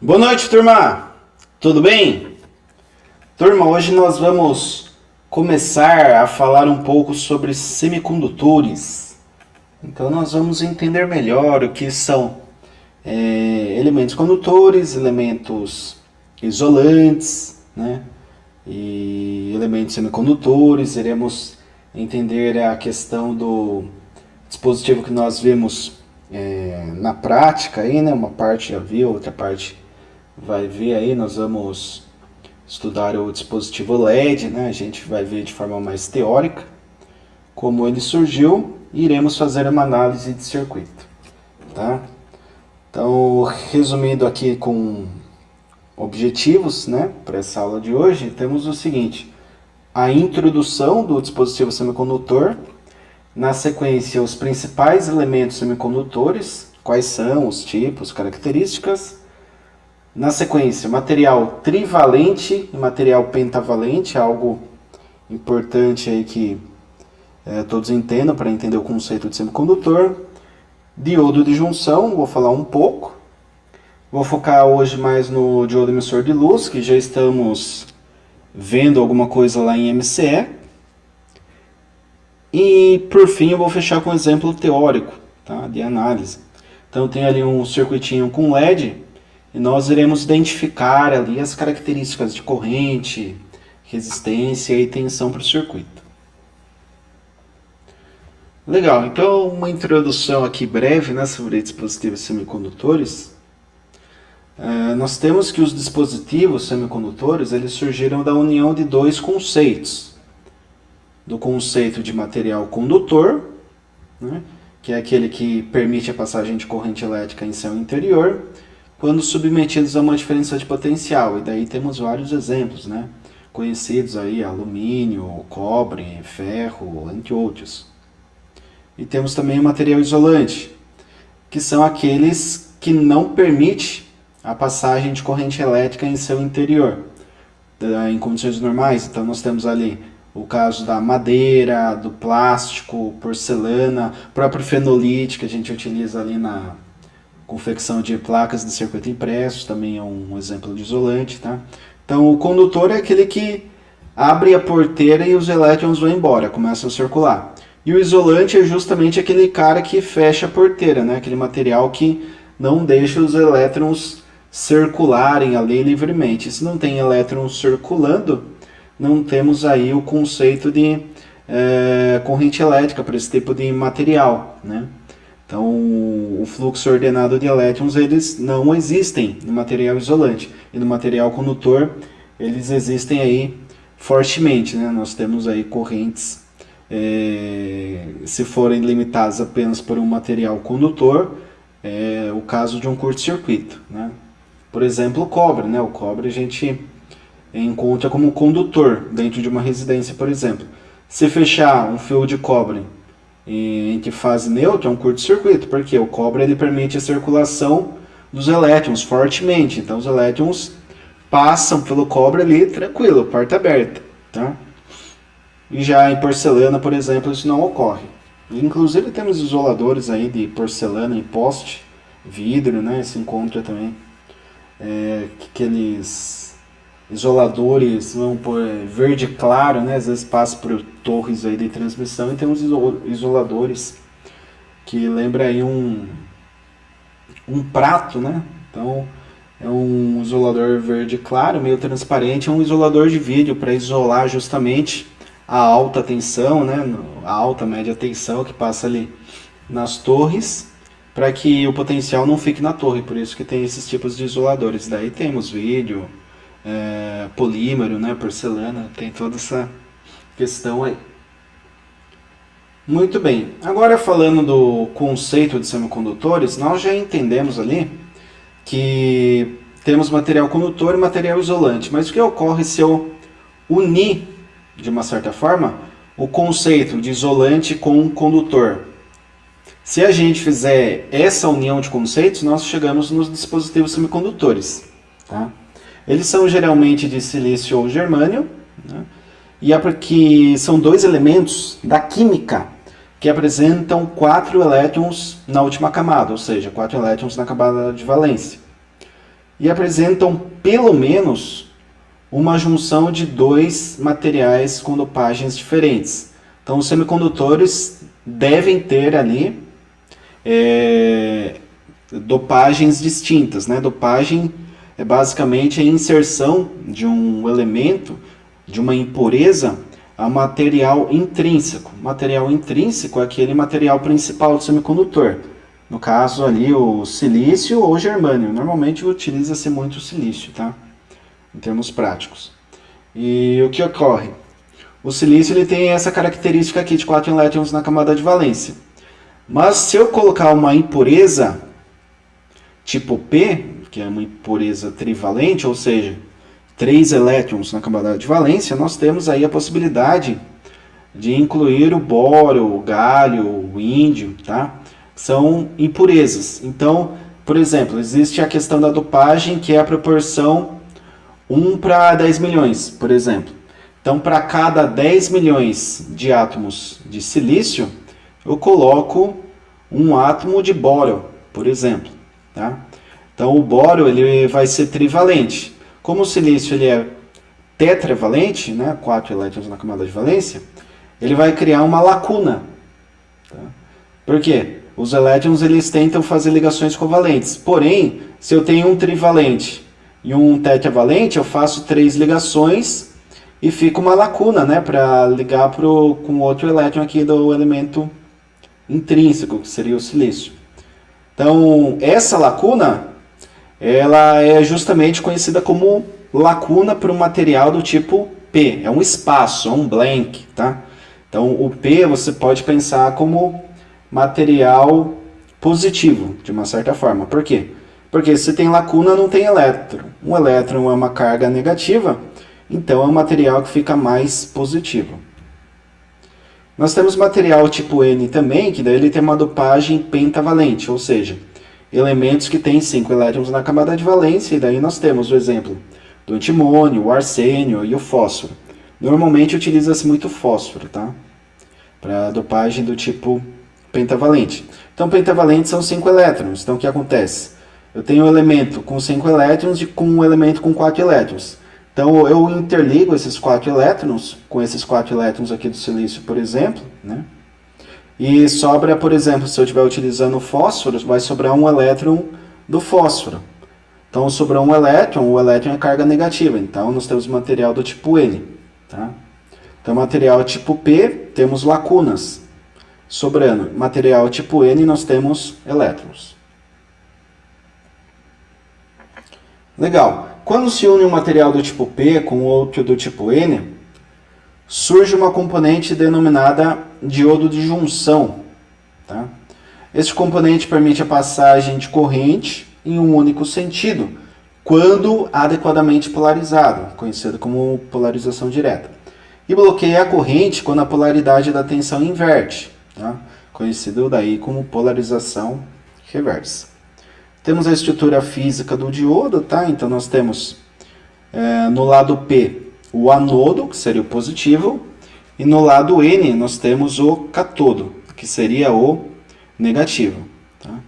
Boa noite, turma! Tudo bem? Turma, hoje nós vamos começar a falar um pouco sobre semicondutores. Então nós vamos entender melhor o que são elementos condutores, elementos isolantes, né? E elementos semicondutores. Iremos entender a questão do dispositivo que nós vimos na prática, aí, né? Uma parte já viu, outra parte vai ver aí. Nós vamos estudar o dispositivo LED, né? A gente vai ver de forma mais teórica como ele surgiu e iremos fazer uma análise de circuito, tá? Então, resumindo aqui com objetivos, né, para essa aula de hoje, temos o seguinte: a introdução do dispositivo semicondutor, na sequência os principais elementos semicondutores, quais são os tipos, características, na sequência material trivalente e material pentavalente, algo importante aí que todos entendam para entender o conceito de semicondutor. Diodo de junção, vou falar um pouco. Vou focar hoje mais no diodo emissor de luz, que já estamos vendo alguma coisa lá em MCE. E por fim eu vou fechar com um exemplo teórico, tá, de análise. Então tem ali um circuitinho com LED e nós iremos identificar ali as características de corrente, resistência e tensão para o circuito. Legal, então uma introdução aqui breve, né, sobre dispositivos semicondutores. Nós temos que os dispositivos semicondutores eles surgiram da união de dois conceitos. Do conceito de material condutor, né, que é aquele que permite a passagem de corrente elétrica em seu interior, quando submetidos a uma diferença de potencial. E daí temos vários exemplos, né, conhecidos aí: alumínio, cobre, ferro, entre outros. E temos também o material isolante, que são aqueles que não permitem a passagem de corrente elétrica em seu interior, em condições normais. Então nós temos ali o caso da madeira, do plástico, porcelana, próprio fenolite, que a gente utiliza ali na confecção de placas de circuito impresso, também é um exemplo de isolante, tá? Então o condutor é aquele que abre a porteira e os elétrons vão embora, começam a circular. E o isolante é justamente aquele cara que fecha a porteira, né? Aquele material que não deixa os elétrons circularem ali livremente. Se não tem elétrons circulando, não temos aí o conceito de corrente elétrica para esse tipo de material, né? Então, o fluxo ordenado de elétrons eles não existem no material isolante. E no material condutor, eles existem aí fortemente, né? Nós temos aí correntes, se forem limitadas apenas por um material condutor, o caso de um curto-circuito, né? Por exemplo, o cobre, né? O cobre a gente encontra como condutor dentro de uma residência, por exemplo. Se fechar um fio de cobre entre fase neutra, é um curto-circuito, porque o cobre ele permite a circulação dos elétrons fortemente. Então os elétrons passam pelo cobre ali tranquilo, porta aberta, tá? E já em porcelana, por exemplo, isso não ocorre. Inclusive temos isoladores aí de porcelana em poste, vidro, né? Se encontra também aqueles isoladores, vamos pôr verde claro, né? Às vezes passa por torres aí de transmissão e tem uns isoladores que lembra aí um prato, né? Então é um isolador verde claro, meio transparente, é um isolador de vídeo para isolar justamente a alta tensão, né? A alta média tensão que passa ali nas torres, para que o potencial não fique na torre. Por isso que tem esses tipos de isoladores. Daí temos vídeo, polímero, né, porcelana, tem toda essa questão aí. Muito bem, agora falando do conceito de semicondutores, nós já entendemos ali que temos material condutor e material isolante, mas o que ocorre se eu unir, de uma certa forma, o conceito de isolante com condutor? Se a gente fizer essa união de conceitos, nós chegamos nos dispositivos semicondutores, tá? Eles são geralmente de silício ou germânio, né? E é porque são dois elementos da química que apresentam 4 elétrons na última camada, ou seja, 4 elétrons na camada de valência. e apresentam pelo menos uma junção de dois materiais com dopagens diferentes. Então, os semicondutores devem ter ali dopagens distintas, né? Dopagem é basicamente a inserção de um elemento, de uma impureza, a material intrínseco. Material intrínseco é aquele material principal do semicondutor. No caso ali o silício ou germânio. Normalmente utiliza-se muito o silício, tá? Em termos práticos. E o que ocorre? O silício ele tem essa característica aqui de 4 elétrons na camada de valência. Mas se eu colocar uma impureza tipo P, que é uma impureza trivalente, ou seja, 3 elétrons na camada de valência, nós temos aí a possibilidade de incluir o bório, o gálio, o índio, tá? São impurezas. Então, por exemplo, existe a questão da dopagem, que é a proporção 1 para 10 milhões, por exemplo. Então, para cada 10 milhões de átomos de silício, eu coloco um átomo de bório, por exemplo, tá? Então, o bório ele vai ser trivalente. Como o silício ele é tetravalente, né, 4 elétrons na camada de valência, ele vai criar uma lacuna. Tá? Por quê? Os elétrons eles tentam fazer ligações covalentes. Porém, se eu tenho um trivalente e um tetravalente, eu faço 3 ligações e fica uma lacuna, né, para ligar com outro elétron aqui do elemento intrínseco, que seria o silício. Então, essa lacuna, ela é justamente conhecida como lacuna para um material do tipo P. É um espaço, é um blank, tá? Então, o P você pode pensar como material positivo, de uma certa forma. Por quê? Porque se tem lacuna, não tem elétron. Um elétron é uma carga negativa, então é um material que fica mais positivo. Nós temos material tipo N também, que daí ele tem uma dopagem pentavalente, ou seja, elementos que têm 5 elétrons na camada de valência, e daí nós temos o exemplo do antimônio, o arsênio e o fósforo. Normalmente utiliza-se muito fósforo, tá? Para dopagem do tipo pentavalente. Então, pentavalente são 5 elétrons. Então, o que acontece? Eu tenho um elemento com 5 elétrons e com um elemento com 4 elétrons. Então, eu interligo esses 4 elétrons com esses 4 elétrons aqui do silício, por exemplo, né? E sobra, por exemplo, se eu estiver utilizando fósforo, vai sobrar um elétron do fósforo. Então, sobrou um elétron, o elétron é carga negativa. Então, nós temos material do tipo N. Tá? Então, material tipo P, temos lacunas. Sobrando material tipo N, nós temos elétrons. Legal. Quando se une um material do tipo P com outro do tipo N, surge uma componente denominada diodo de junção. Tá? Esse componente permite a passagem de corrente em um único sentido, quando adequadamente polarizado, conhecido como polarização direta. E bloqueia a corrente quando a polaridade da tensão inverte, tá? Conhecido daí como polarização reversa. Temos a estrutura física do diodo, tá? Então nós temos no lado P o anodo, que seria o positivo, e no lado N nós temos o catodo, que seria o negativo. Tá?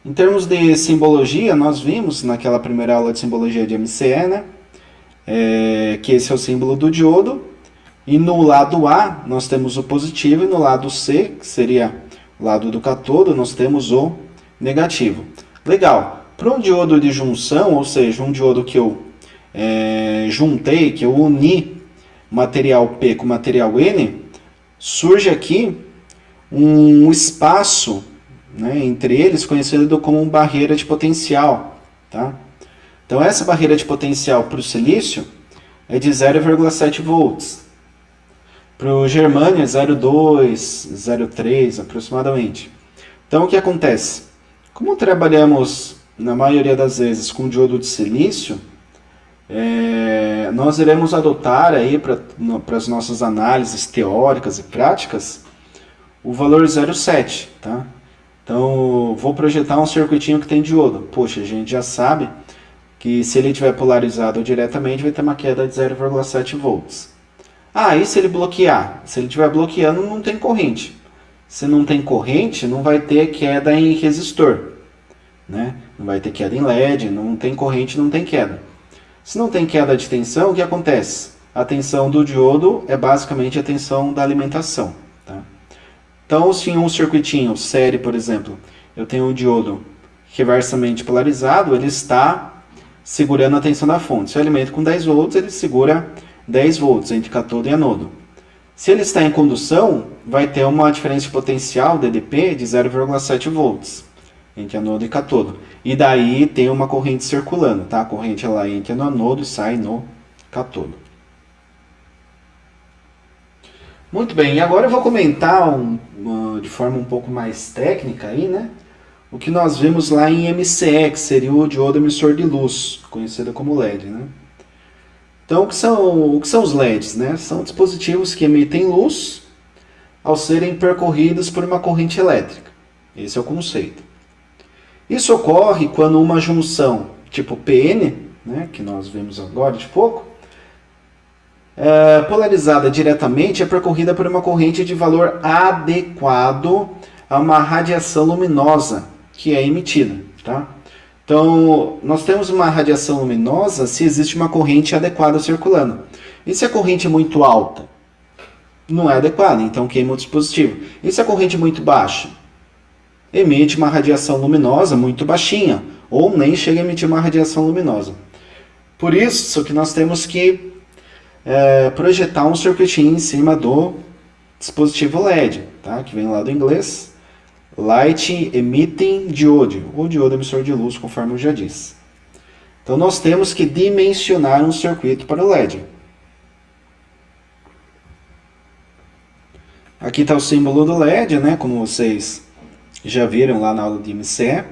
Em termos de simbologia, nós vimos naquela primeira aula de simbologia de MCE, né? Que esse é o símbolo do diodo, e no lado A nós temos o positivo, e no lado C, que seria o lado do catodo, nós temos o negativo. Legal. Para um diodo de junção, ou seja, um diodo que eu juntei, que eu uni material P com material N, surge aqui um espaço, né, entre eles, conhecido como barreira de potencial. Tá? Então, essa barreira de potencial para o silício é de 0,7 volts. Para o germânio é 0,2, 0,3 aproximadamente. Então, o que acontece? Como trabalhamos, na maioria das vezes, com diodo de silício, nós iremos adotar aí para as nossas análises teóricas e práticas o valor 0,7, tá? Então, vou projetar um circuitinho que tem diodo. Poxa, a gente já sabe que se ele estiver polarizado diretamente, vai ter uma queda de 0,7 volts. Ah, e se ele bloquear? Se ele estiver bloqueando, não tem corrente. Se não tem corrente, não vai ter queda em resistor, né? Não vai ter queda em LED, não tem corrente, não tem queda. Se não tem queda de tensão, o que acontece? A tensão do diodo é basicamente a tensão da alimentação. Tá? Então, se em um circuitinho série, por exemplo, eu tenho um diodo reversamente polarizado, ele está segurando a tensão da fonte. Se eu alimento com 10 volts, ele segura 10 volts entre cátodo e anodo. Se ele está em condução, vai ter uma diferença de potencial, DDP, de 0,7 volts entre anodo e cátodo. E daí tem uma corrente circulando, tá? A corrente ela entra no anodo e sai no cátodo. Muito bem, e agora eu vou comentar de forma um pouco mais técnica aí, né? O que nós vimos lá em MCE, que seria o diodo emissor de luz, conhecido como LED, né? Então, o que são os LEDs, né? São dispositivos que emitem luz ao serem percorridos por uma corrente elétrica. Esse é o conceito. Isso ocorre quando uma junção tipo PN, né, que nós vimos agora de pouco, polarizada diretamente, é percorrida por uma corrente de valor adequado a uma radiação luminosa que é emitida. Tá? Então, nós temos uma radiação luminosa se existe uma corrente adequada circulando. E se a corrente é muito alta? Não é adequada, então queima o dispositivo. E se a corrente é muito baixa? Emite uma radiação luminosa muito baixinha, ou nem chega a emitir uma radiação luminosa. Por isso que nós temos que projetar um circuitinho em cima do dispositivo LED, tá? Que vem lá do inglês, Light Emitting Diode, ou diodo emissor de luz, conforme eu já disse. Então nós temos que dimensionar um circuito para o LED. Aqui está o símbolo do LED, né? Como vocês já viram lá na aula de MCE.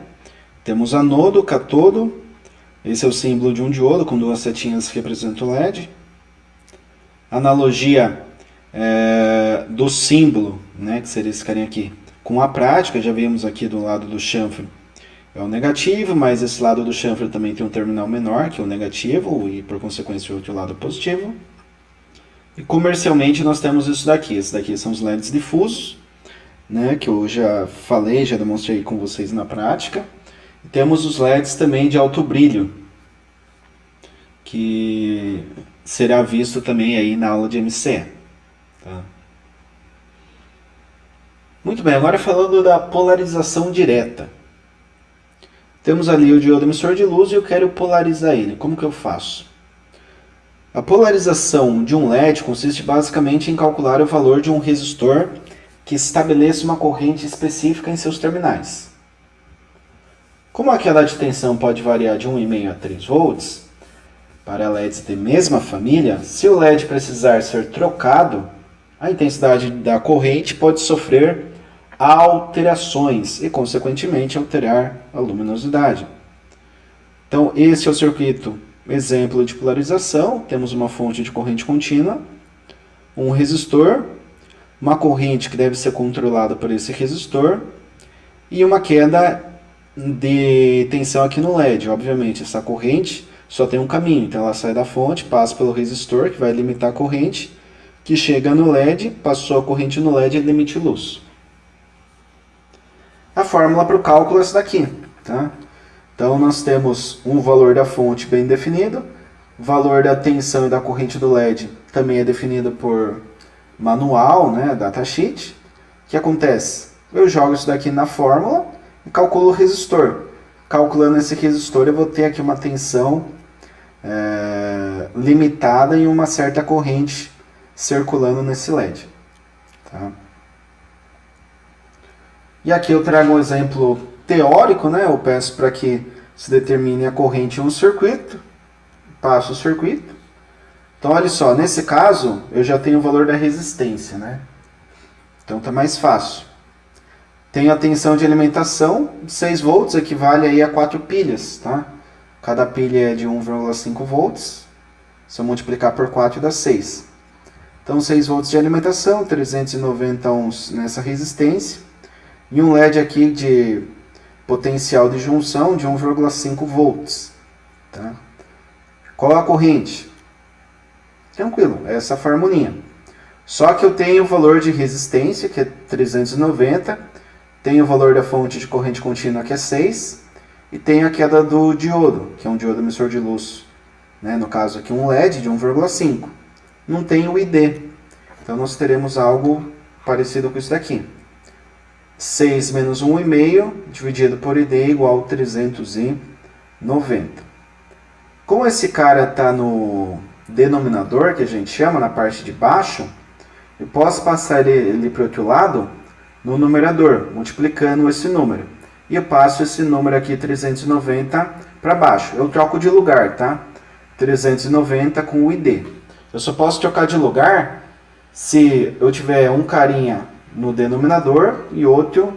Temos anodo, cátodo. Esse é o símbolo de um diodo com duas setinhas que representam o LED. Analogia do símbolo, né, que seria esse carinha aqui, com a prática, já vimos aqui do lado do chanfre é o negativo, mas esse lado do chanfre também tem um terminal menor, que é o negativo, e por consequência o outro lado positivo. E comercialmente nós temos isso daqui. Esses daqui são os LEDs difusos, né, que eu já falei, já demonstrei com vocês na prática. E temos os LEDs também de alto brilho, que será visto também aí na aula de MCE. Tá? Muito bem, agora falando da polarização direta. Temos ali o diodo emissor de luz e eu quero polarizar ele. Como que eu faço? A polarização de um LED consiste basicamente em calcular o valor de um resistor que estabeleça uma corrente específica em seus terminais. Como a queda de tensão pode variar de 1,5 a 3 volts, para LEDs de mesma família, se o LED precisar ser trocado, a intensidade da corrente pode sofrer alterações e, consequentemente, alterar a luminosidade. Então, esse é o circuito exemplo de polarização. Temos uma fonte de corrente contínua, um resistor, uma corrente que deve ser controlada por esse resistor e uma queda de tensão aqui no LED. Obviamente, essa corrente só tem um caminho, então ela sai da fonte, passa pelo resistor, que vai limitar a corrente, que chega no LED, passou a corrente no LED e ele emite luz. A fórmula para o cálculo é essa daqui. Tá? Então nós temos um valor da fonte bem definido, o valor da tensão e da corrente do LED também é definido por manual, né, datasheet. O que acontece? Eu jogo isso daqui na fórmula e calculo o resistor. Calculando esse resistor eu vou ter aqui uma tensão limitada e uma certa corrente circulando nesse LED. Tá? E aqui eu trago um exemplo teórico, né? Eu peço para que se determine a corrente em um circuito, passo o circuito. Então, olha só, nesse caso, eu já tenho o valor da resistência, né? Então, está mais fácil. Tenho a tensão de alimentação, 6 volts, equivale aí a 4 pilhas, tá? Cada pilha é de 1,5 volts. Se eu multiplicar por 4, dá 6. Então, 6 volts de alimentação, 390 ohms nessa resistência. E um LED aqui de potencial de junção de 1,5 volts. Tá? Qual a corrente? Tranquilo, é essa formulinha. Só que eu tenho o valor de resistência, que é 390, tenho o valor da fonte de corrente contínua, que é 6, e tem a queda do diodo, que é um diodo emissor de luz, né? No caso aqui um LED de 1,5. Não tem o ID, então nós teremos algo parecido com isso daqui. 6 menos 1,5 dividido por ID igual a 390. Como esse cara está no denominador, que a gente chama, na parte de baixo, eu posso passar ele para o outro lado no numerador, multiplicando esse número. E eu passo esse número aqui, 390, para baixo. Eu troco de lugar, tá? 390 com o ID. Eu só posso trocar de lugar se eu tiver um carinha no denominador e outro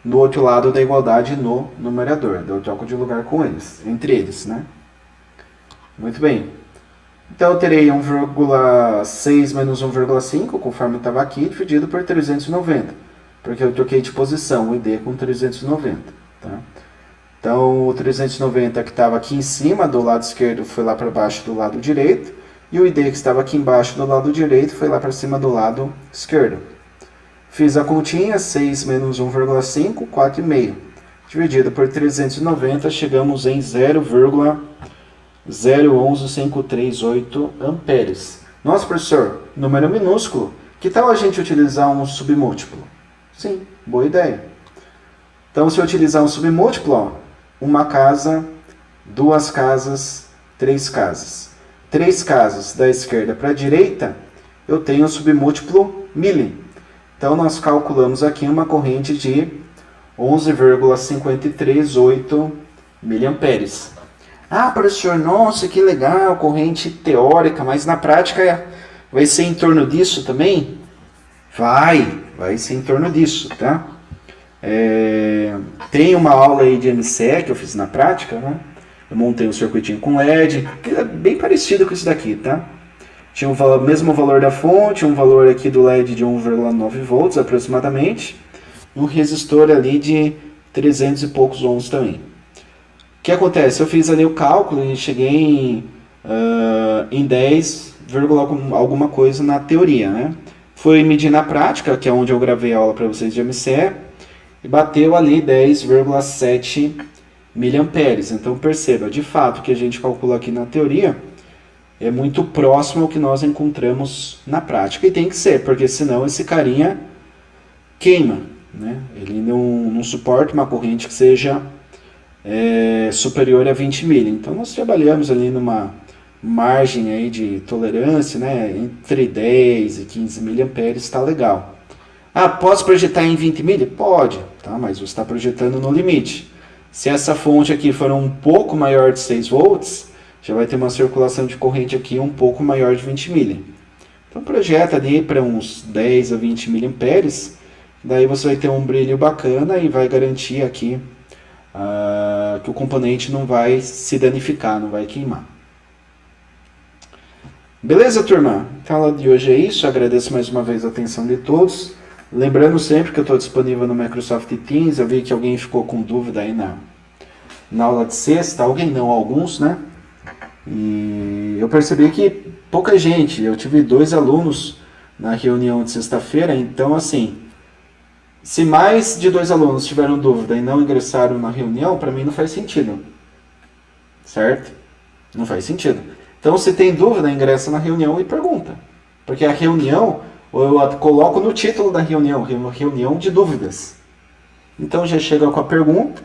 no outro lado da igualdade no numerador. Eu troco de lugar com eles, entre eles, né? Muito bem. Então eu terei 1,6 menos 1,5, conforme estava aqui, dividido por 390. Porque eu troquei de posição o ID com 390. Tá? Então o 390 que estava aqui em cima do lado esquerdo foi lá para baixo do lado direito. E o ID que estava aqui embaixo do lado direito foi lá para cima do lado esquerdo. Fiz a continha, 6 menos 1,5, 4,5. Dividido por 390, chegamos em 0,011538 amperes. Nossa, professor, número minúsculo. Que tal a gente utilizar um submúltiplo? Sim, boa ideia. Então, se eu utilizar um submúltiplo, ó, uma casa, duas casas, três casas. Três casas da esquerda para a direita, eu tenho o submúltiplo milli. Então, nós calculamos aqui uma corrente de 11,538 miliamperes. Ah, professor, nossa, que legal, corrente teórica, mas na prática vai ser em torno disso também? Vai ser em torno disso, tá? Tem uma aula aí de MCE que eu fiz na prática, né? Eu montei um circuitinho com LED, que é bem parecido com isso daqui, tá? Tinha o mesmo valor da fonte, um valor aqui do LED de 1,9 volts aproximadamente, e um resistor ali de 300 e poucos ohms também. O que acontece? Eu fiz ali o cálculo e cheguei em 10, alguma coisa na teoria, né? Foi medir na prática, que é onde eu gravei a aula para vocês de MCE, e bateu ali 10,7 miliamperes. Então perceba, de fato, o que a gente calcula aqui na teoria é muito próximo ao que nós encontramos na prática. E tem que ser, porque senão esse carinha queima, né? Ele não suporta uma corrente que seja superior a 20 mili. Então nós trabalhamos ali numa margem aí de tolerância, né? Entre 10 e 15 miliamperes está legal. Ah, posso projetar em 20 mili? Pode, tá? Mas você está projetando no limite. Se essa fonte aqui for um pouco maior de 6 volts, já vai ter uma circulação de corrente aqui um pouco maior de 20 mili. Então projeta ali para uns 10 a 20 miliamperes, daí você vai ter um brilho bacana e vai garantir aqui que o componente não vai se danificar, não vai queimar. Beleza, turma? Então, a aula de hoje é isso. Agradeço mais uma vez a atenção de todos. Lembrando sempre que eu estou disponível no Microsoft Teams. Eu vi que alguém ficou com dúvida aí na aula de sexta. Alguém não, alguns, né? E eu percebi que pouca gente. Eu tive 2 alunos na reunião de sexta-feira. Então, assim, se mais de 2 alunos tiveram dúvida e não ingressaram na reunião, para mim não faz sentido. Certo? Não faz sentido. Então, se tem dúvida, ingressa na reunião e pergunta. Porque a reunião, eu coloco no título da reunião, reunião de dúvidas. Então, já chega com a pergunta,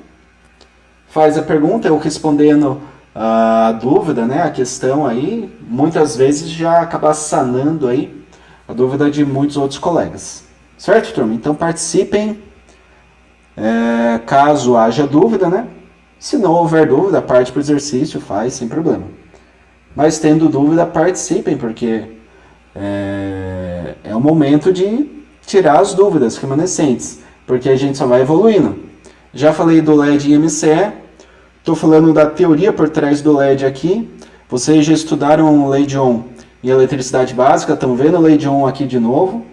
faz a pergunta, eu respondendo a dúvida, né, a questão aí, muitas vezes já acaba sanando aí a dúvida de muitos outros colegas. Certo, turma? Então, participem, caso haja dúvida, né? Se não houver dúvida, parte para o exercício, faz sem problema. Mas tendo dúvida, participem, porque é o momento de tirar as dúvidas remanescentes, porque a gente só vai evoluindo. Já falei do LED e MCE, estou falando da teoria por trás do LED aqui. Vocês já estudaram LED-on em eletricidade básica, estão vendo o LED-on aqui de novo.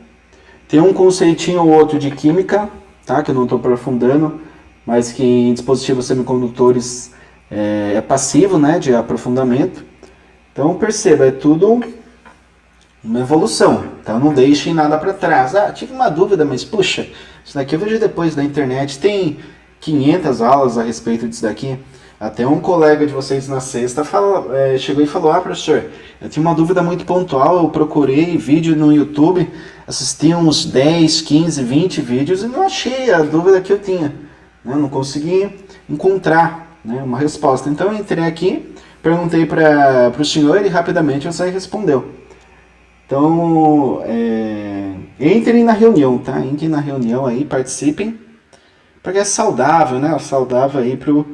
Tem um conceitinho ou outro de química, tá? Que eu não estou aprofundando, mas que em dispositivos semicondutores é passivo, né, de aprofundamento. Então perceba, é tudo uma evolução, então não deixem nada para trás. Ah, tive uma dúvida, mas puxa, isso daqui eu vejo depois na internet, tem 500 aulas a respeito disso daqui. Até um colega de vocês na sexta chegou e falou: professor, eu tinha uma dúvida muito pontual, eu procurei vídeo no YouTube, assisti uns 10, 15, 20 vídeos e não achei a dúvida que eu tinha. Né? Não consegui encontrar, né, uma resposta. Então eu entrei aqui, perguntei para o senhor e rapidamente você respondeu. Então, entrem na reunião, tá? Entrem na reunião aí, participem, porque é saudável, né? Saudável aí para o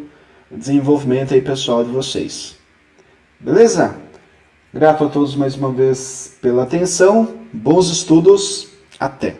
desenvolvimento aí pessoal de vocês. Beleza? Grato a todos mais uma vez pela atenção, bons estudos, até!